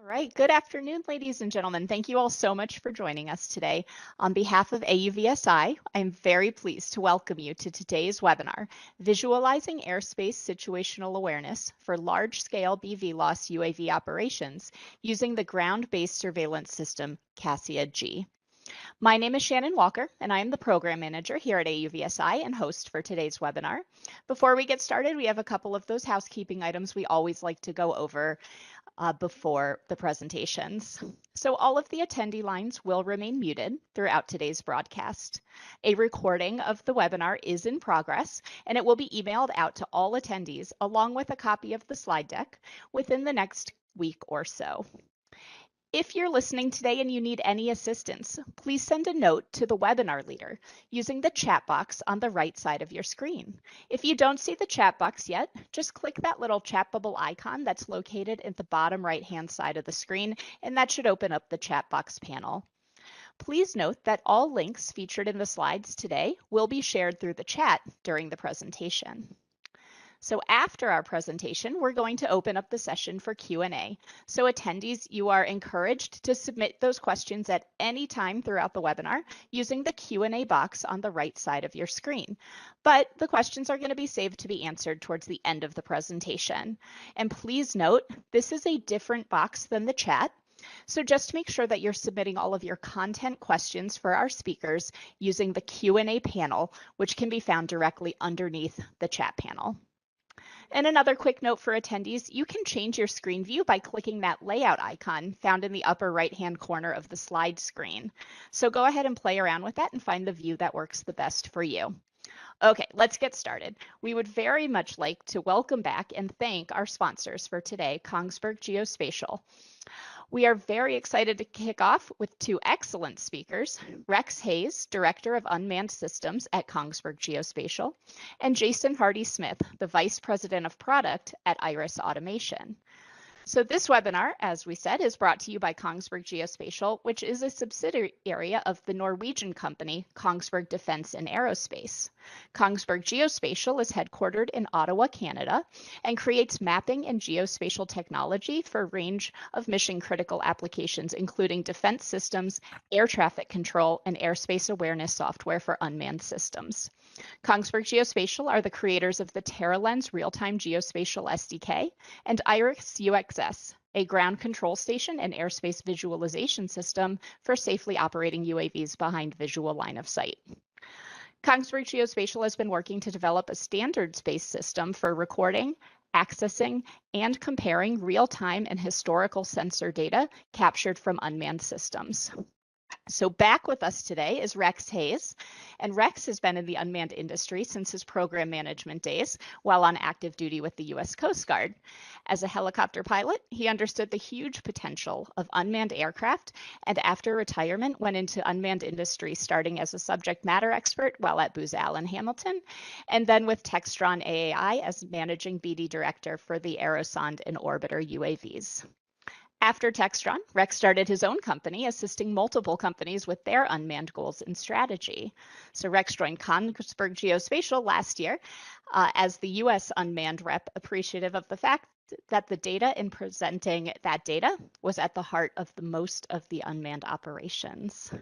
Right. Good afternoon, ladies and gentlemen. Thank you all so much for joining us today. On behalf of AUVSI, I'm very pleased to welcome you to today's webinar, Visualizing Airspace Situational Awareness for Large-Scale BVLOS UAV Operations using the Ground-Based Surveillance System, Cassia-G. My name is Shannon Walker, and I am the Program Manager here at AUVSI and host for today's webinar. Before we get started, we have a couple of those housekeeping items we always like to go over before the presentations. So all of the attendee lines will remain muted throughout today's broadcast. A recording of the webinar is in progress, and it will be emailed out to all attendees along with a copy of the slide deck within the next week or so. If you're listening today and you need any assistance, please send a note to the webinar leader using the chat box on the right side of your screen. If you don't see the chat box yet, just click that little chat bubble icon that's located at the bottom right-hand side of the screen, and that should open up the chat box panel. Please note that all links featured in the slides today will be shared through the chat during the presentation. So after our presentation, we're going to open up the session for Q&A. So attendees, you are encouraged to submit those questions at any time throughout the webinar using the Q&A box on the right side of your screen. But the questions are going to be saved to be answered towards the end of the presentation. And please note, this is a different box than the chat. So just make sure that you're submitting all of your content questions for our speakers using the Q&A panel, which can be found directly underneath the chat panel. And another quick note for attendees, you can change your screen view by clicking that layout icon found in the upper right-hand corner of the slide screen. So go ahead and play around with that and find the view that works the best for you. Okay, let's get started. We would very much like to welcome back and thank our sponsors for today, Kongsberg Geospatial. We are very excited to kick off with two excellent speakers, Rex Hayes, Director of Unmanned Systems at Kongsberg Geospatial, and Jason Hardy-Smith, the Vice President of Product at Iris Automation. So this webinar, as we said, is brought to you by Kongsberg Geospatial, which is a subsidiary of the Norwegian company Kongsberg Defence and Aerospace. Kongsberg Geospatial is headquartered in Ottawa, Canada, and creates mapping and geospatial technology for a range of mission-critical applications, including defense systems, air traffic control, and airspace awareness software for unmanned systems. Kongsberg Geospatial are the creators of the TerraLens real-time geospatial SDK and Iris UXS, a ground control station and airspace visualization system for safely operating UAVs behind visual line of sight. Kongsberg Geospatial has been working to develop a standards-based system for recording, accessing, and comparing real-time and historical sensor data captured from unmanned systems. So back with us today is Rex Hayes, and Rex has been in the unmanned industry since his program management days while on active duty with the U.S. Coast Guard. As a helicopter pilot, he understood the huge potential of unmanned aircraft, and after retirement went into unmanned industry, starting as a subject matter expert while at Booz Allen Hamilton, and then with Textron AAI as managing BD director for the Aerosonde and Orbiter UAVs. After Textron, Rex started his own company, assisting multiple companies with their unmanned goals and strategy. So Rex joined Kongsberg Geospatial last year as the U.S. unmanned rep, appreciative of the fact that the data in presenting that data was at the heart of most of the unmanned operations.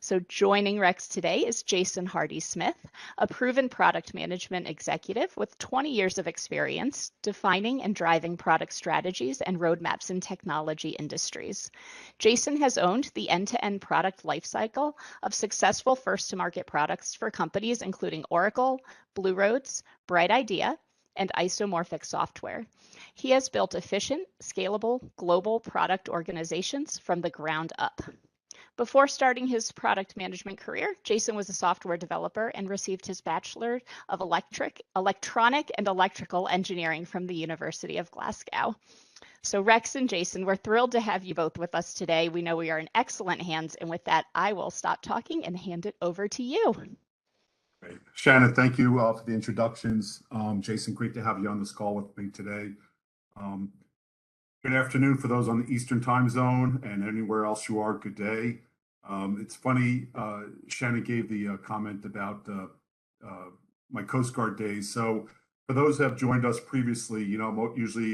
So joining Rex today is Jason Hardy-Smith, a proven product management executive with 20 years of experience defining and driving product strategies and roadmaps in technology industries. Jason has owned the end-to-end product lifecycle of successful first-to-market products for companies including Oracle, Blue Roads, Bright Idea, and isomorphic software. He has built efficient, scalable, global product organizations from the ground up. Before starting his product management career, Jason was a software developer and received his Bachelor of Electronic and Electrical Engineering from the University of Glasgow. So Rex and Jason, we're thrilled to have you both with us today. We know we are in excellent hands, and with that, I will stop talking and hand it over to you. Great. Shannon, thank you for the introductions. Jason, great to have you on this call with me today. Good afternoon for those on the Eastern time zone, and anywhere else you are, good day. It's funny, Shannon gave the comment about my Coast Guard days. So For those that have joined us previously, I'm usually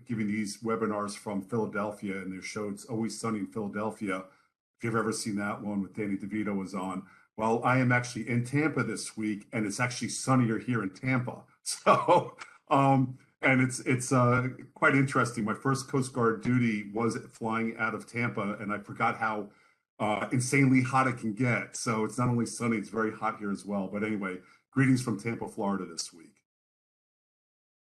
giving these webinars from Philadelphia, and their show, It's Always Sunny in Philadelphia. If you've ever seen that one with Danny DeVito was on. Well, I am actually in Tampa this week, and it's actually sunnier here in Tampa. So, and it's quite interesting. My first Coast Guard duty was flying out of Tampa, and I forgot how insanely hot it can get. So it's not only sunny, it's very hot here as well. But anyway, greetings from Tampa, Florida this week.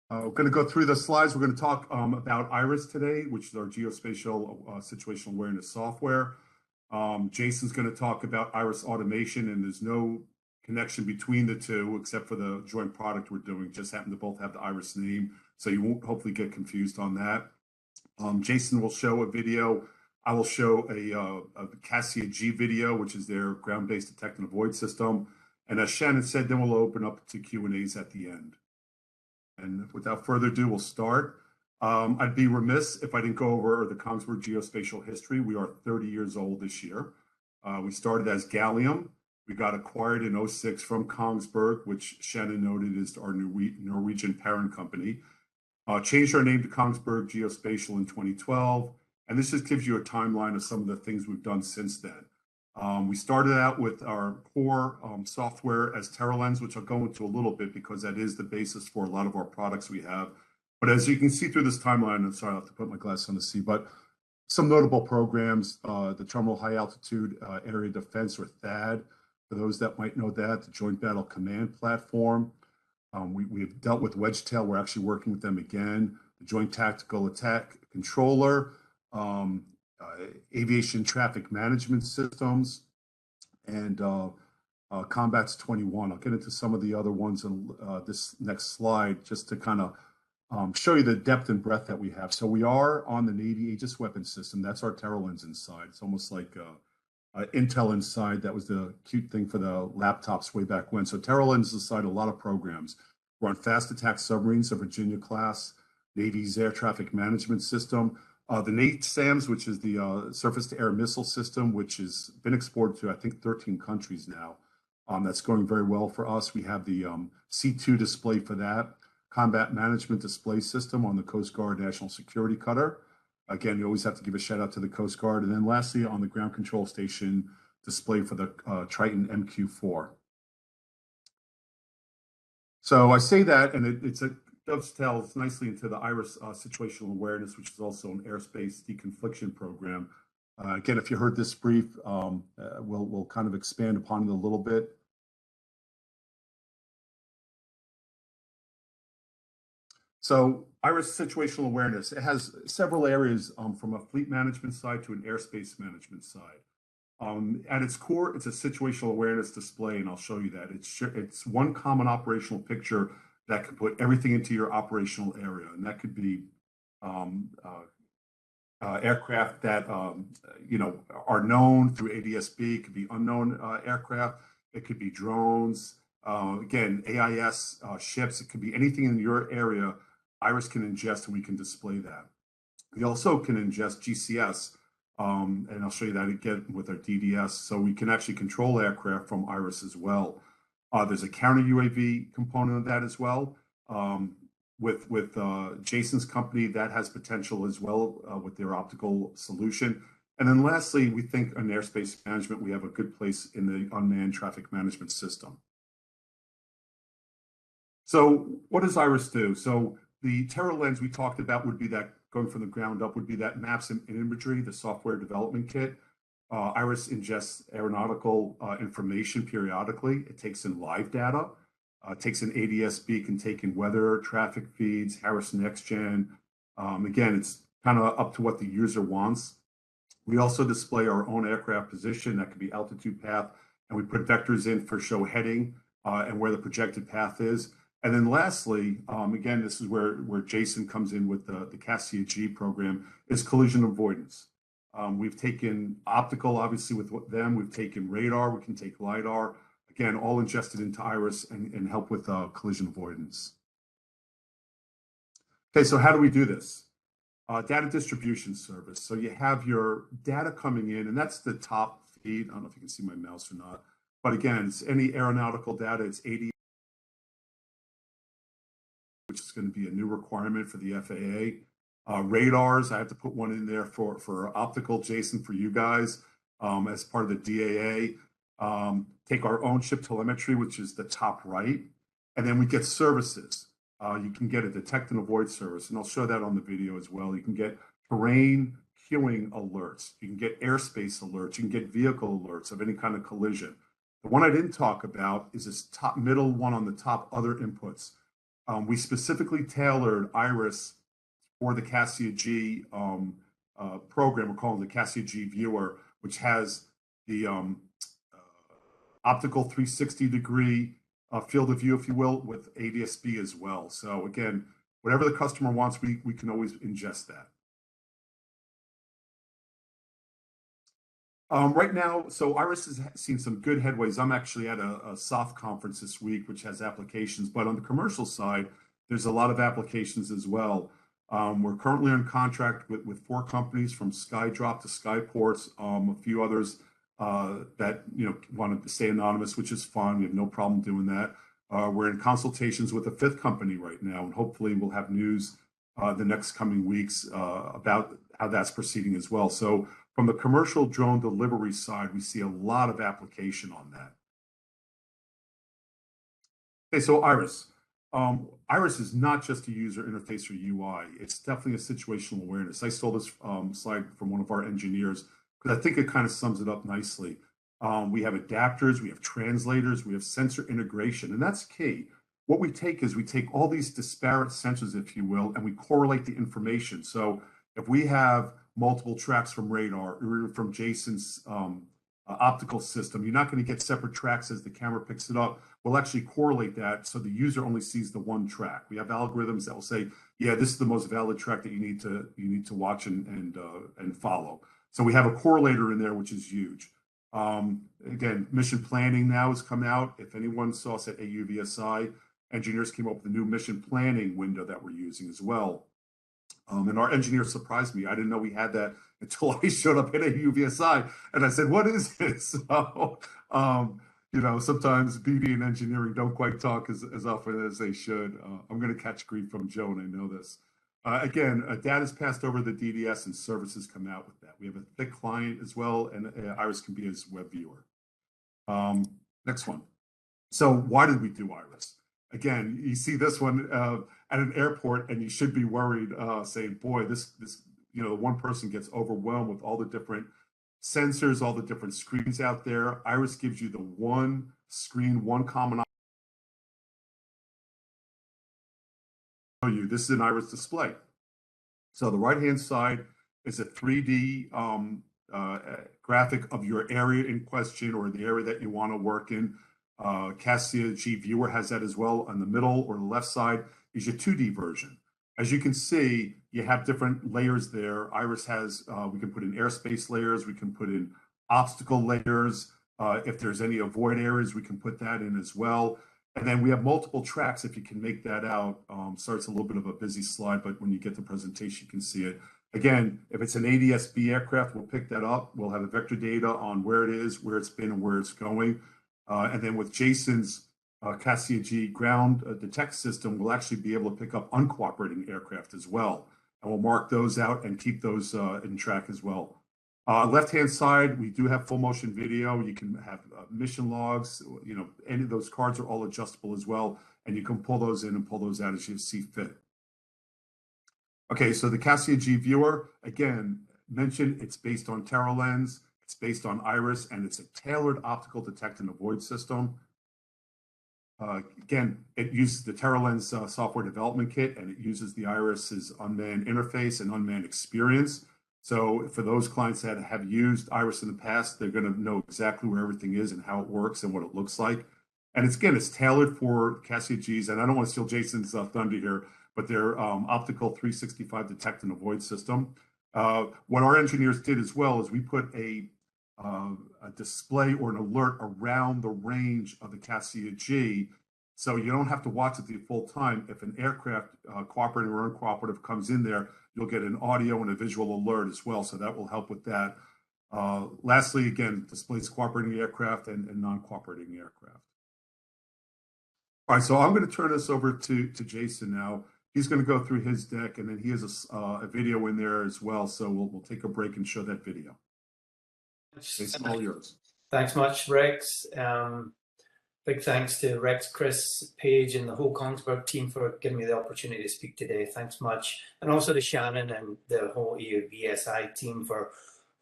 We're going to go through the slides. We're going to talk about IRIS today, which is our geospatial situational awareness software. Jason's going to talk about IRIS automation, and there's no connection between the two except for the joint product we're doing. Just happen to both have the IRIS name, so you won't hopefully get confused on that. Jason will show a video. I will show a Cassia G video, which is their ground-based detect and avoid system. And as Shannon said, then we'll open up to Q&As at the end. And without further ado, we'll start. I'd be remiss if I didn't go over the Kongsberg geospatial history. We are 30 years old this year. We started as Gallium. We got acquired in 06 from Kongsberg, which Shannon noted is our Norwegian parent company. Changed our name to Kongsberg Geospatial in 2012. And this just gives you a timeline of some of the things we've done since then. We started out with our core software as TerraLens, which I'll go into a little bit because that is the basis for a lot of our products we have. But as you can see through this timeline, I'm sorry, I have to put my glasses on to see, but some notable programs, the Terminal High Altitude Area Defense, or THAAD, for those that might know that, the Joint Battle Command Platform. We've dealt with Wedgetail. We're actually working with them again. The Joint Tactical Attack Controller, Aviation Traffic Management Systems, and Combats 21. I'll get into some of the other ones in this next slide just to kind of show you the depth and breadth that we have. So we are on the Navy Aegis Weapon System. That's our TerraLens inside. It's almost like Intel inside. That was the cute thing for the laptops way back when. So TerraLens inside a lot of programs. We're on fast attack submarines, the Virginia class, Navy's Air Traffic Management System. The NASAMS, which is the surface-to-air missile system, which has been exported to, I think, 13 countries now. That's going very well for us. We have the C2 display for that. Combat Management Display System on the Coast Guard National Security Cutter. Again, you always have to give a shout out to the Coast Guard. And then lastly, on the Ground Control Station display for the Triton MQ-4. So I say that, and it dovetails nicely into the IRIS situational awareness, which is also an airspace deconfliction program. Again, if you heard this brief, we'll kind of expand upon it a little bit. So IRIS situational awareness, it has several areas from a fleet management side to an airspace management side. At its core, it's a situational awareness display, and I'll show you that. It's one common operational picture that can put everything into your operational area, and that could be aircraft that are known through ADS-B. It could be unknown aircraft. It could be drones. Again, AIS ships. It could be anything in your area. IRIS can ingest, and we can display that. We also can ingest GCS, and I'll show you that again with our DDS. So we can actually control aircraft from IRIS as well. There's a counter UAV component of that as well. With Jason's company, that has potential as well with their optical solution. And then lastly, we think in airspace management, we have a good place in the unmanned traffic management system. So what does IRIS do? So the TerraLens we talked about would be that, going from the ground up, would be that maps and imagery, the software development kit. IRIS ingests aeronautical information periodically. It takes in live data. Takes in ADS-B, can take in weather, traffic feeds, Harris Next Gen. Again, it's kind of up to what the user wants. We also display our own aircraft position. That could be altitude path, and we put vectors in for show heading and where the projected path is. And then lastly, again, this is where Jason comes in with the Cassia G program, is collision avoidance. We've taken optical, obviously, with them. We've taken radar. We can take LiDAR. Again, all ingested into IRIS and help with collision avoidance. Okay, so how do we do this? Data distribution service. So you have your data coming in, and that's the top feed. I don't know if you can see my mouse or not. But again, it's any aeronautical data. It's 80 which is going to be a new requirement for the FAA. Radars, I have to put one in there for optical, Jason, for you guys as part of the DAA. Take our own ship telemetry, which is the top right. And then we get services. You can get a detect and avoid service, and I'll show that on the video as well. You can get terrain queuing alerts. You can get airspace alerts. You can get vehicle alerts of any kind of collision. The one I didn't talk about is this top middle one on the top, other inputs. We specifically tailored Iris for the Cassia G program. We're calling it the Cassia G viewer, which has the optical 360-degree field of view, if you will, with ADS-B as well. So again, whatever the customer wants, we can always ingest that. Right now, so Iris has seen some good headways. I'm actually at a soft conference this week, which has applications, but on the commercial side, there's a lot of applications as well. We're currently in contract with 4 companies, from SkyDrop to Skyports, a few others that wanted to stay anonymous, which is fine. We have no problem doing that. We're in consultations with a 5th company right now, and hopefully we'll have news the next coming weeks about how that's proceeding as well. So from the commercial drone delivery side, we see a lot of application on that. Okay, so Iris. Iris is not just a user interface or UI. It's definitely a situational awareness. I stole this slide from one of our engineers because I think it kind of sums it up nicely. We have adapters, we have translators, we have sensor integration, and that's key. What we take is we take all these disparate sensors, if you will, and we correlate the information. So if we have multiple tracks from radar or from Jason's optical system, you're not going to get separate tracks as the camera picks it up. We'll actually correlate that so the user only sees the one track. We have algorithms that will say, yeah, this is the most valid track that you need to watch and follow. So we have a correlator in there, which is huge. Again, mission planning now has come out. If anyone saw us at AUVSI, engineers came up with a new mission planning window that we're using as well. And our engineer surprised me. I didn't know we had that until I showed up at AUVSI, and I said, "What is this?" So, sometimes BD and engineering don't quite talk as often as they should. I'm going to catch grief from Joe, and I know this. Again, data is passed over the DDS, and services come out with that. We have a thick client as well, and Iris can be as web viewer. Next one. So why did we do Iris? Again, you see this one at an airport, and you should be worried, saying, "Boy, this one person gets overwhelmed with all the different sensors, all the different screens out there." Iris gives you the one screen, one common. This is an Iris display. So the right-hand side is a 3D graphic of your area in question or the area that you want to work in. Cassia G Viewer has that as well. On the middle or the left side is your 2D version. As you can see, you have different layers there. Iris has, we can put in airspace layers, we can put in obstacle layers. If there's any avoid areas, we can put that in as well. And then we have multiple tracks, if you can make that out. Sorry, it's a little bit of a busy slide, but when you get the presentation, you can see it. Again, if it's an ADS-B aircraft, we'll pick that up. We'll have the vector data on where it is, where it's been, and where it's going. And then with Jason's Cassia G ground detect system, we'll actually be able to pick up uncooperating aircraft as well. And we'll mark those out and keep those in track as well. Left-hand side, we do have full motion video. You can have mission logs. Any of those cards are all adjustable as well. And you can pull those in and pull those out as you see fit. Okay, so the Cassia G viewer, again, mentioned it's based on TerraLens. It's based on Iris, and it's a tailored optical detect and avoid system. Again, it uses the TerraLens software development kit, and it uses the Iris's unmanned interface and unmanned experience. So for those clients that have used Iris in the past, they're going to know exactly where everything is and how it works and what it looks like. And it's tailored for Cassia Gs, and I don't want to steal Jason's thunder here, but their optical 365 detect and avoid system. What our engineers did as well is we put a display or an alert around the range of the Cassia G, so you don't have to watch it the full time. If an aircraft, cooperating or uncooperative, comes in there, you'll get an audio and a visual alert as well, so that will help with that. Lastly, again, displays cooperating aircraft and non-cooperating aircraft. All right, so I'm going to turn this over to Jason now. He's going to go through his deck, and then he has a video in there as well. So we'll take a break and show that video. Jason, all yours. Thanks much, Rex. Big thanks to Rex, Chris, Paige, and the whole Kongsberg team for giving me the opportunity to speak today. Thanks much. And also to Shannon and the whole EUVSI team for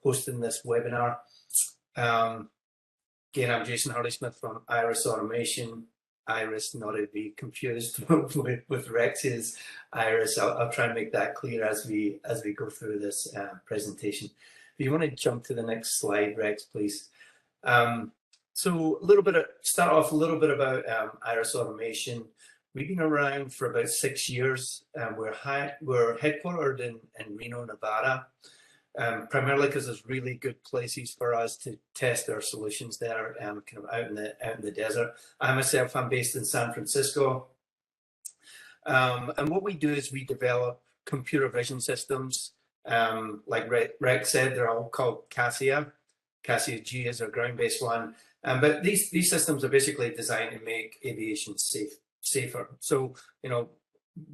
hosting this webinar. Again, I'm Jason Hurley-Smith from Iris Automation. Iris, not to be confused with Rex's Iris. I'll try and make that clear as we go through this presentation. If you want to jump to the next slide, Rex, please. So start off a little bit about Iris Automation. We've been around for about 6 years. We're headquartered in Reno, Nevada, primarily because there's really good places for us to test our solutions there, kind of out in the desert. I'm based in San Francisco, and what we do is we develop computer vision systems. Like Rex said, they're all called Cassia. Cassia G is our ground-based one. But these systems are basically designed to make aviation safer. So,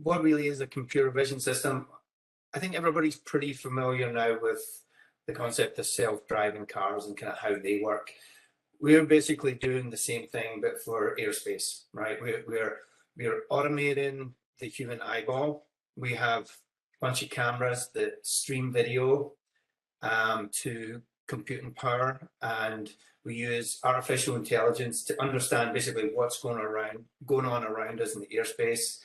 what really is a computer vision system? I think everybody's pretty familiar now with the concept of self-driving cars and kind of how they work. We're basically doing the same thing, but for airspace, right? We're automating the human eyeball. We have a bunch of cameras that stream video to computing power, and we use artificial intelligence to understand basically what's going on around us in the airspace.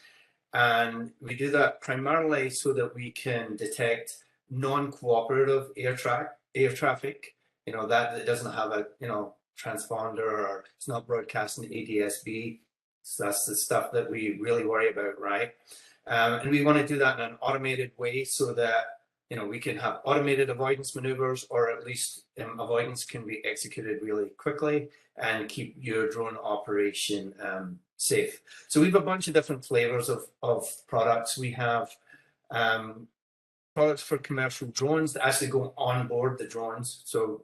And we do that primarily so that we can detect non-cooperative air traffic, that doesn't have a transponder, or it's not broadcasting ADS-B. So that's the stuff that we really worry about, right? And we want to do that in an automated way so that we can have automated avoidance maneuvers, or at least avoidance can be executed really quickly and keep your drone operation safe. So we have a bunch of different flavors of products. We have products for commercial drones that actually go on board the drones. So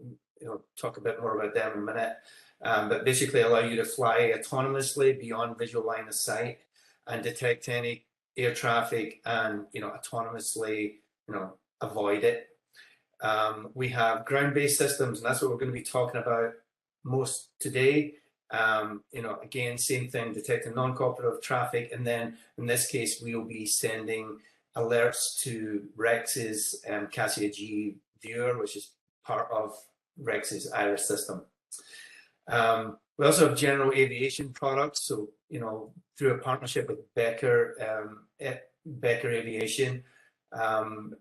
talk a bit more about them in a minute. But basically allow you to fly autonomously beyond visual line of sight and detect any air traffic and autonomously avoid it. We have ground-based systems, and that's what we're going to be talking about most today. Again, same thing, detecting non-cooperative traffic, and then in this case we will be sending alerts to Rex's Cassia G viewer, which is part of Rex's Iris system. We also have general aviation products, so through a partnership with Becker Aviation.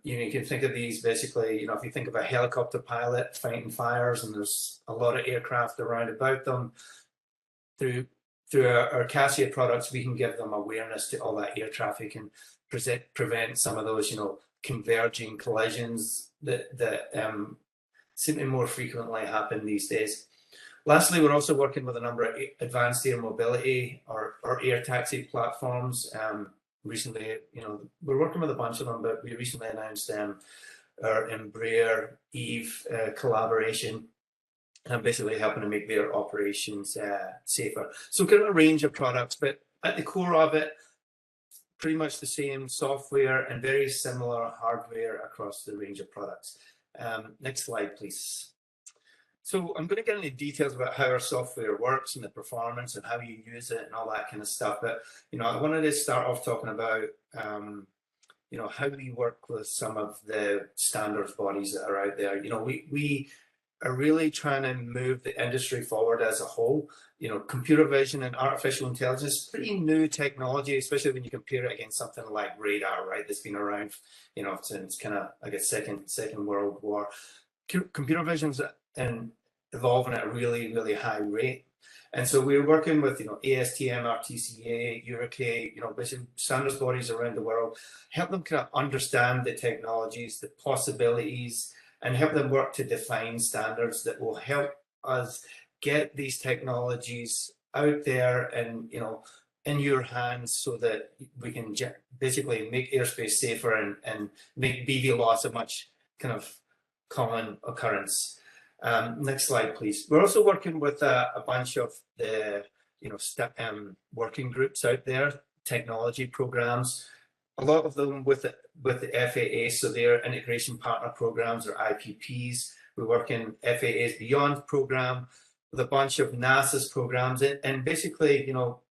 You can think of these basically, if you think of a helicopter pilot fighting fires and there's a lot of aircraft around about them, through our Cassia products, we can give them awareness to all that air traffic and prevent some of those, converging collisions that seem to more frequently happen these days. Lastly, we're also working with a number of advanced air mobility or air taxi platforms. Recently, we're working with a bunch of them, but we recently announced our Embraer Eve collaboration, and basically helping to make their operations safer. So kind of a range of products, but at the core of it, pretty much the same software and very similar hardware across the range of products. Next slide, please. So I'm going to get into details about how our software works and the performance and how you use it and all that kind of stuff. But, I wanted to start off talking about, how we work with some of the standards bodies that are out there. We are really trying to move the industry forward as a whole. Computer vision and artificial intelligence is pretty new technology, especially when you compare it against something like radar, right? That's been around, since kind of, I guess, Second World War. Computer vision's evolving at a really, really high rate. And so we're working with, ASTM, RTCA, EURIC, basically standards bodies around the world, help them kind of understand the technologies, the possibilities, and help them work to define standards that will help us get these technologies out there and, in your hands, so that we can basically make airspace safer and make BVLOS a much kind of common occurrence. Next slide, please. We're also working with a bunch of the, working groups out there, technology programs, a lot of them with the FAA, so their integration partner programs or IPPs. We work in FAA's Beyond program with a bunch of NASA's programs, and basically,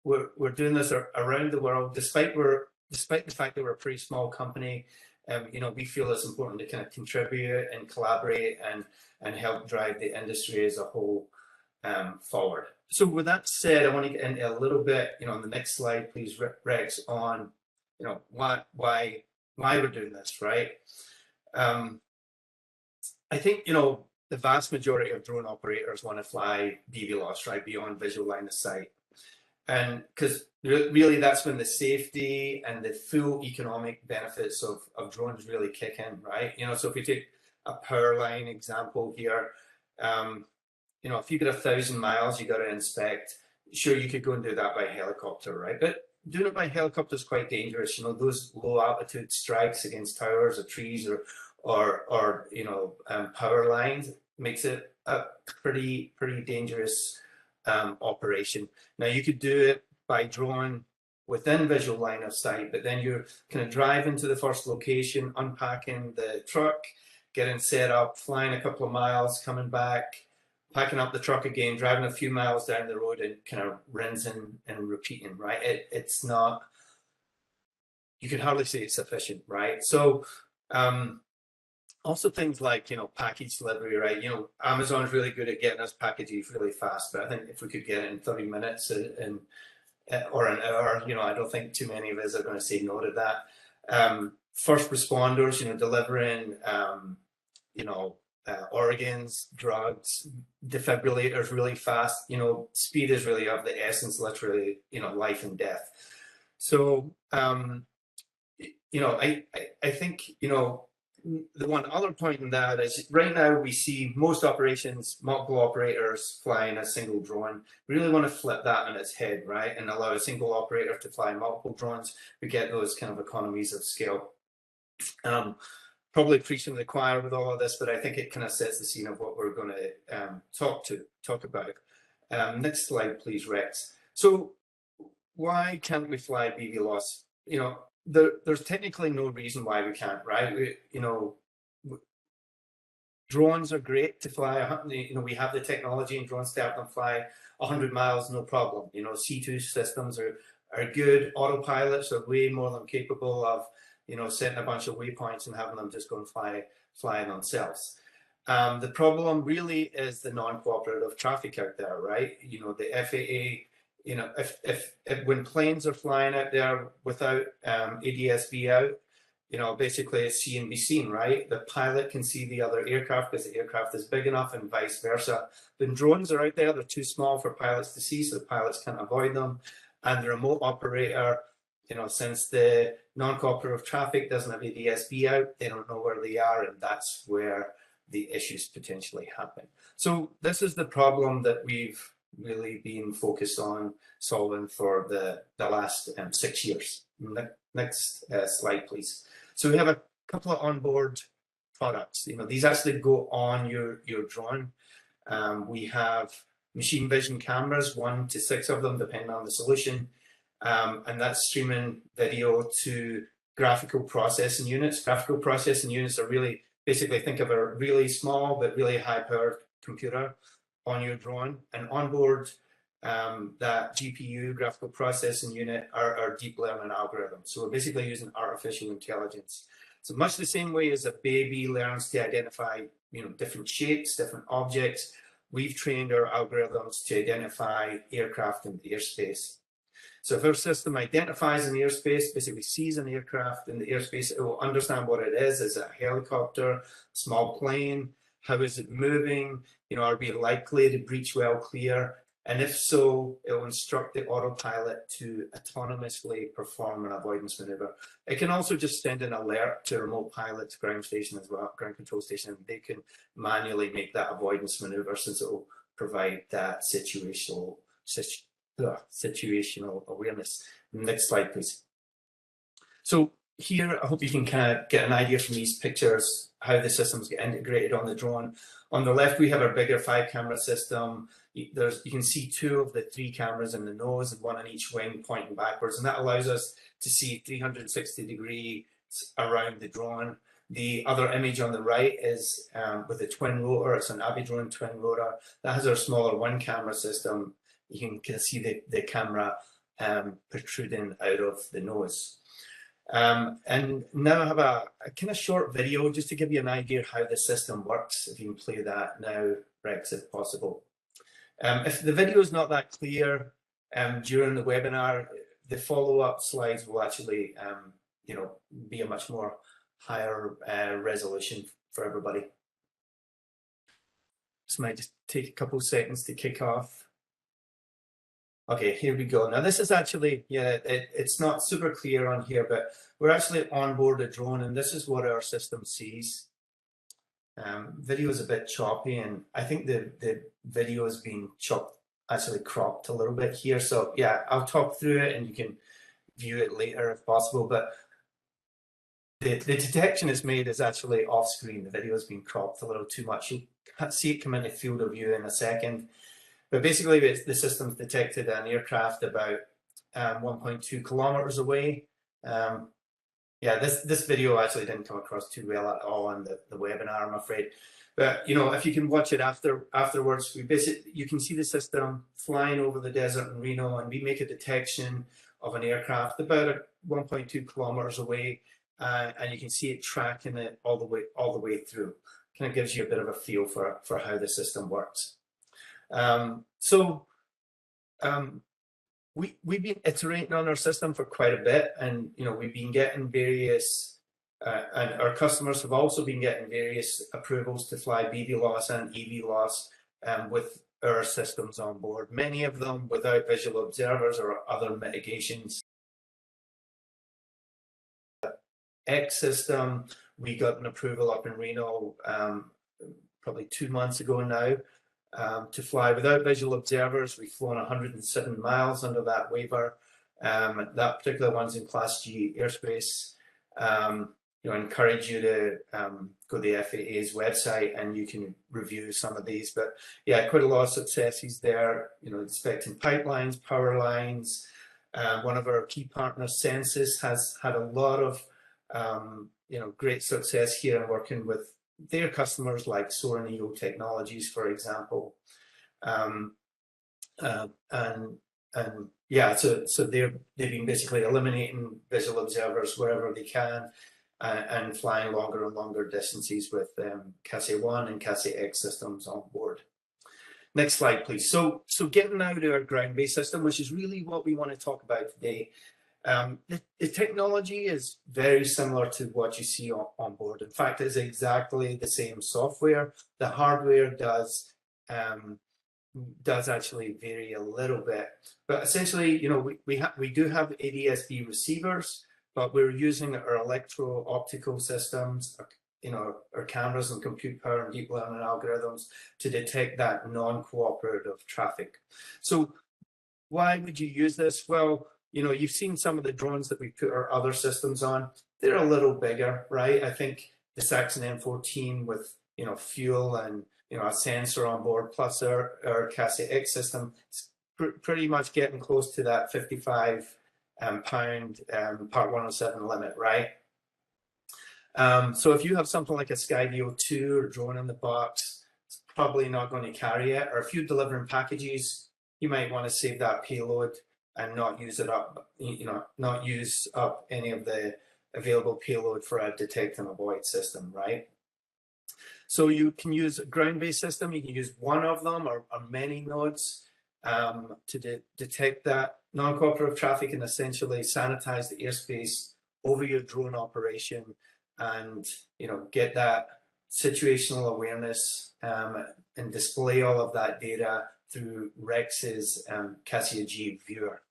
we're doing this around the world. Despite the fact that we're a pretty small company, we feel it's important to kind of contribute and collaborate and help drive the industry as a whole forward. So with that said, I want to get into a little bit, on the next slide, please, Rex, on why we're doing this, right? I think the vast majority of drone operators want to fly BVLOS, right, beyond visual line of sight, and because really that's when the safety and the full economic benefits of drones really kick in, right? So if we take a power line example here, if you get 1,000 miles you got to inspect, sure, you could go and do that by helicopter, right? But doing it by helicopter is quite dangerous. Those low altitude strikes against towers or trees or power lines makes it a pretty dangerous operation. Now you could do it by drone within visual line of sight, but then you're kind of driving to the first location, unpacking the truck, getting set up, flying a couple of miles, coming back, packing up the truck again, driving a few miles down the road, and kind of rinsing and repeating, right? It's not, you can hardly say it's efficient, right? So also things like, package delivery, right? Amazon's really good at getting us packages really fast, but I think if we could get it in 30 minutes or an hour, I don't think too many of us are going to say no to that. First responders, delivering, organs, drugs, defibrillators really fast. Speed is really of the essence, literally, life and death. So, I think, the one other point in that is right now we see most operations, multiple operators flying a single drone. We really want to flip that on its head, right? And allow a single operator to fly multiple drones. We get those kind of economies of scale. Probably preaching to the choir with all of this, but I think it kind of sets the scene of what we're going to talk about. Next slide, please, Rex. So why can't we fly BVLOS? There's technically no reason why we can't, right? Drones are great to fly. We have the technology in drones to have them fly 100 miles, no problem. C2 systems are good. Autopilots are way more than capable of setting a bunch of waypoints and having them just go and fly themselves. The problem really is the non-cooperative traffic out there, right? The FAA, if when planes are flying out there without ADS-B out, basically it's see and be seen, right? The pilot can see the other aircraft because the aircraft is big enough, and vice versa. When drones are out there, they're too small for pilots to see, so the pilots can't avoid them. And the remote operator, since the non-cooperative traffic doesn't have ADS-B out, they don't know where they are, and that's where the issues potentially happen. So this is the problem that we've really been focused on solving for the last 6 years. Next slide, please. So we have a couple of onboard products. These actually go on your drone. We have machine vision cameras, 1 to 6 of them, depending on the solution. And that's streaming video to graphical processing units. Graphical processing units are really, basically think of a really small but really high powered computer on your drone, and onboard that GPU, graphical processing unit, are deep learning algorithms. So we're basically using artificial intelligence. So much the same way as a baby learns to identify, different shapes, different objects, we've trained our algorithms to identify aircraft in the airspace. So if our system identifies an airspace, basically sees an aircraft in the airspace, it will understand what it is. Is it a helicopter, small plane? How is it moving? Are we likely to breach well clear? And if so, it will instruct the autopilot to autonomously perform an avoidance maneuver. It can also just send an alert to a remote pilot to ground station as well, ground control station, and they can manually make that avoidance maneuver, since it will provide that situational awareness. Next slide, please. So here, I hope you can kind of get an idea from these pictures how the systems get integrated on the drone. On the left, we have our bigger 5-camera system. You can see 2 of the 3 cameras in the nose and 1 on each wing pointing backwards, and that allows us to see 360 degrees around the drone. The other image on the right is with a twin rotor. It's an Abidrone twin rotor. That has our smaller 1-camera system. You can see the camera protruding out of the nose. And now I have a kind of short video just to give you an idea of how the system works. If you can play that now, Rex, if possible. If the video is not that clear during the webinar, the follow-up slides will actually, be a much more higher resolution for everybody. This might just take a couple seconds to kick off. Okay, here we go. Now this is actually, it's not super clear on here, but we're actually on board a drone, and this is what our system sees. Video is a bit choppy, and I think the video has been actually cropped a little bit here. So yeah, I'll talk through it and you can view it later if possible, but the detection it's made is actually off screen. The video has been cropped a little too much. You'll see it come into field of view in a second. But basically, the system's detected an aircraft about 1.2 kilometers away. This video actually didn't come across too well at all on the webinar, I'm afraid. But if you can watch it afterwards, you can see the system flying over the desert in Reno, and we make a detection of an aircraft about 1.2 kilometers away, and you can see it tracking it all the way through. Kind of gives you a bit of a feel for how the system works. We've been iterating on our system for quite a bit, and we've been getting various, and our customers have also been getting various approvals to fly BVLOS and EVLOS with our systems on board. Many of them without visual observers or other mitigations. X system, we got an approval up in Reno probably 2 months ago now. To fly without visual observers. We've flown 107 miles under that waiver. That particular one's in Class G airspace. I encourage you to go to the FAA's website and you can review some of these. But yeah, quite a lot of successes there. Inspecting pipelines, power lines. One of our key partners, Census, has had a lot of great success here in working with their customers like Soaring Eagle Technologies, for example. So they've been basically eliminating visual observers wherever they can and flying longer and longer distances with CASE 1 and CASE X systems on board. Next slide, please. So getting now to our ground-based system, which is really what we want to talk about today. The technology is very similar to what you see on board. In fact, it's exactly the same software. The hardware does actually vary a little bit, but essentially, we do have ADS-B receivers, but we're using our electro-optical systems, our cameras and compute power and deep learning algorithms to detect that non-cooperative traffic. So why would you use this? Well, you've seen some of the drones that we put our other systems on. They're a little bigger, right? I think the Saxon M14 with, fuel and, a sensor on board, plus our CASE X system, it's pretty much getting close to that 55 pound Part 107 limit, right? So if you have something like a Skydio 2 or drone in the box, it's probably not going to carry it. Or if you're delivering packages, you might want to save that payload and not use it up, not use up any of the available payload for a detect and avoid system, right? So you can use a ground-based system. You can use one of them or many nodes to detect that non-cooperative traffic and essentially sanitize the airspace over your drone operation and get that situational awareness and display all of that data through Rex's Cassia G viewer.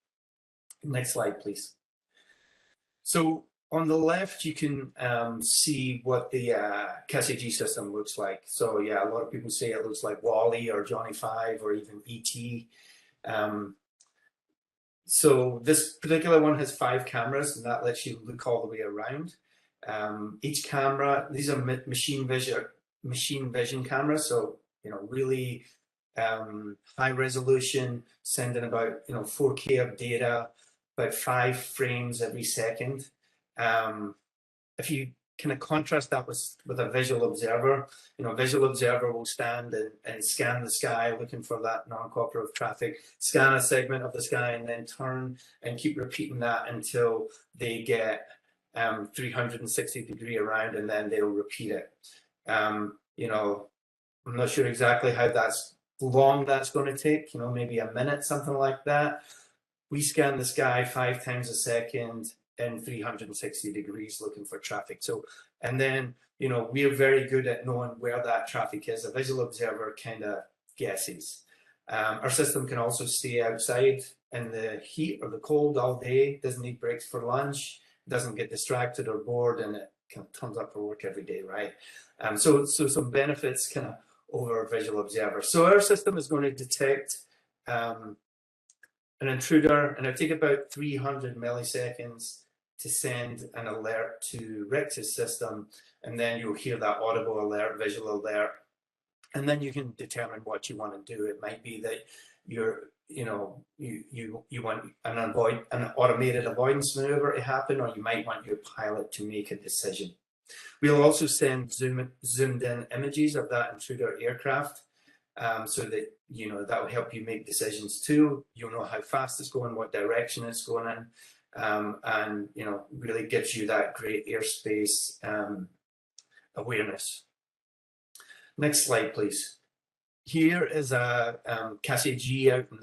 Next slide, please. So on the left, you can see what the Cassia G system looks like. So yeah, a lot of people say it looks like WALL-E or Johnny 5 or even ET. So this particular one has 5 cameras, and that lets you look all the way around. Each camera, these are machine vision cameras, so really high resolution, sending about 4K of data, about 5 frames every second. If you kind of contrast that with a visual observer, a visual observer will stand and scan the sky looking for that non-cooperative traffic, scan a segment of the sky, and then turn and keep repeating that until they get 360-degree around, and then they'll repeat it. I'm not sure exactly how long that's going to take, maybe a minute, something like that. We scan the sky 5 times a second in 360 degrees looking for traffic. So, and then, we're very good at knowing where that traffic is. A visual observer kind of guesses. Our system can also stay outside in the heat or the cold all day, doesn't need breaks for lunch, doesn't get distracted or bored, and it kind of turns up for work every day, right? So some benefits kind of over a visual observer. So our system is going to detect an intruder, and it'll take about 300 milliseconds to send an alert to Rex's system, and then you'll hear that audible alert, visual alert, and then you can determine what you want to do. It might be that you want an automated avoidance maneuver to happen, or you might want your pilot to make a decision. We'll also send zoomed in images of that intruder aircraft, so that that will help you make decisions too. You'll know how fast it's going, what direction it's going in, and really gives you that great airspace awareness. Next slide, please. Here is a Cassia G out in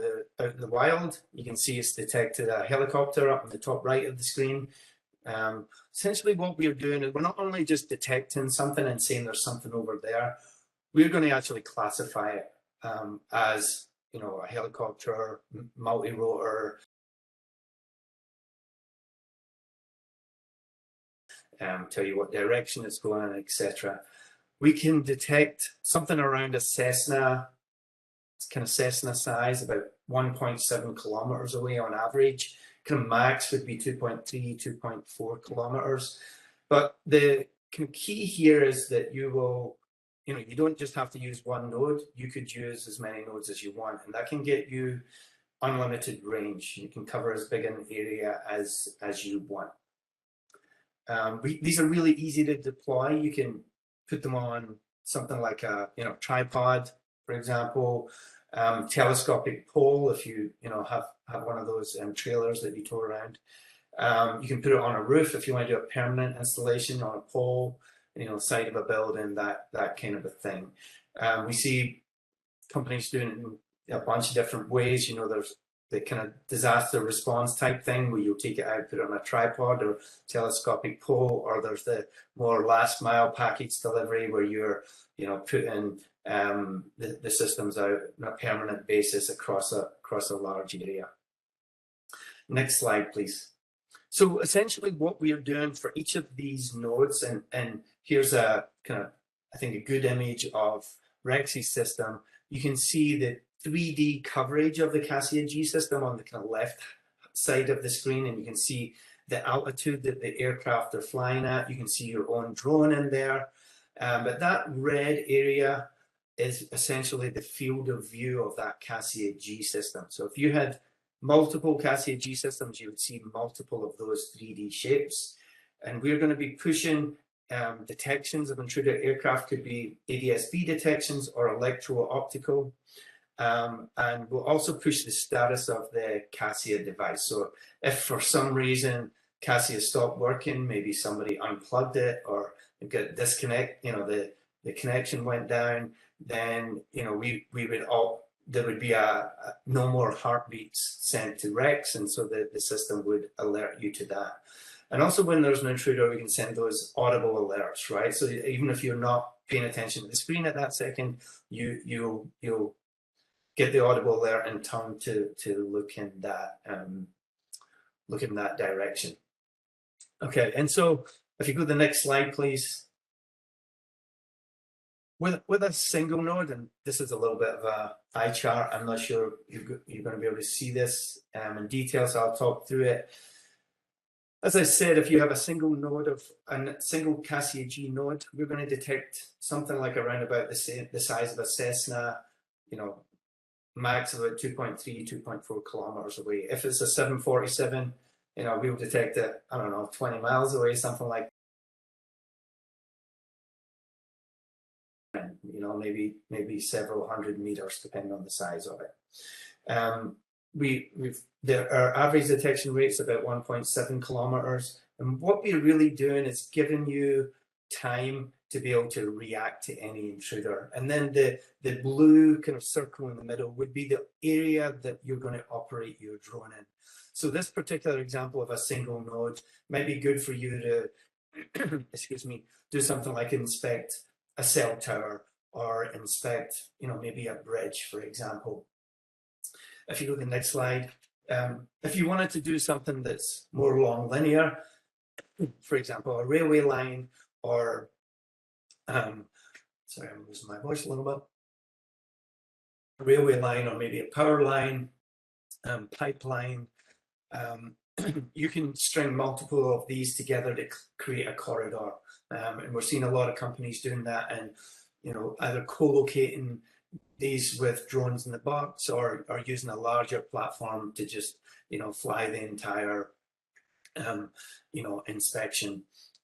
the wild. You can see it's detected a helicopter up in the top right of the screen. Essentially what we're doing is we're not only just detecting something and saying there's something over there, we're going to actually classify it as a helicopter, multi-rotor, tell you what direction it's going in, etc. We can detect something around a Cessna, it's kind of Cessna size, about 1.7 kilometers away on average. Kind of max would be 2.3, 2.4 kilometers. But the key here is that you will, you don't just have to use one node. You could use as many nodes as you want, and that can get you unlimited range. You can cover as big an area as you want. These are really easy to deploy. You can put them on something like a tripod, for example, telescopic pole if you have one of those trailers that you tow around. You can put it on a roof if you want to do a permanent installation on a pole, side of a building, that kind of a thing. We see companies doing it in a bunch of different ways. There's the kind of disaster response type thing where you'll take it out, put it on a tripod or telescopic pole, or there's the more last mile package delivery where you're putting the systems out on a permanent basis across a large area. Next slide, please. So essentially what we are doing for each of these nodes, and here's a kind of, I think, a good image of Rex's system. You can see the 3D coverage of the Cassia G system on the kind of left side of the screen, and you can see the altitude that the aircraft are flying at. You can see your own drone in there, but that red area is essentially the field of view of that Cassia G system. So if you had multiple Cassia G systems, you would see multiple of those 3D shapes, and we're going to be pushing detections of intruder aircraft. Could be ADS-B detections or electro-optical. And we'll also push the status of the Cassia device. So if for some reason Cassia stopped working, maybe somebody unplugged it or it got disconnect, the connection went down, then we would there would be no more heartbeats sent to Rex, and so the system would alert you to that. And also when there's an intruder, we can send those audible alerts, right? So even if you're not paying attention to the screen at that second, you'll get the audible alert in time to look in that direction. Okay, and so if you go to the next slide, please. With a single node, and this is a little bit of a eye chart. I'm not sure you're going to be able to see this in detail, so I'll talk through it. As I said, if you have a single node of a single Cassia G node, we're going to detect something like around about the size of a Cessna, you know, max about 2.3, 2.4 kilometers away. If it's a 747, you know, we'll detect it, I don't know, 20 miles away, something like that. You know, maybe several hundred meters, depending on the size of it. Our average detection rate is about 1.7 kilometers. And what we're really doing is giving you time to be able to react to any intruder. And then the blue kind of circle in the middle would be the area that you're going to operate your drone in. So this particular example of a single node might be good for you to, excuse me, do something like inspect a cell tower or inspect, you know, maybe a bridge, for example. If you go to the next slide, if you wanted to do something that's more long linear, for example, a railway line, or sorry, I'm losing my voice a little bit. A railway line, or maybe a power line, pipeline. You can string multiple of these together to create a corridor, and we're seeing a lot of companies doing that, and you know, either co-locating these with drones in the box, or using a larger platform to just, you know, fly the entire, you know, inspection.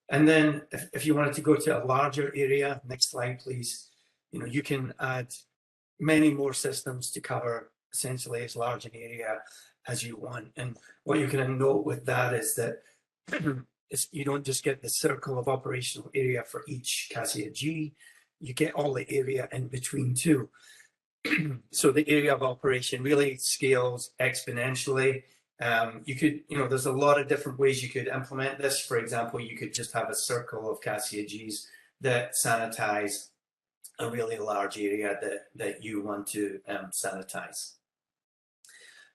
And then if you wanted to go to a larger area, next slide, please, you know, you can add many more systems to cover essentially as large an area as you want. And what you can note with that is that you don't just get the circle of operational area for each Cassia G, you get all the area in between too. So the area of operation really scales exponentially. You could, you know, there's a lot of different ways you could implement this. For example, you could just have a circle of Cassia Gs that sanitize a really large area that you want to sanitize.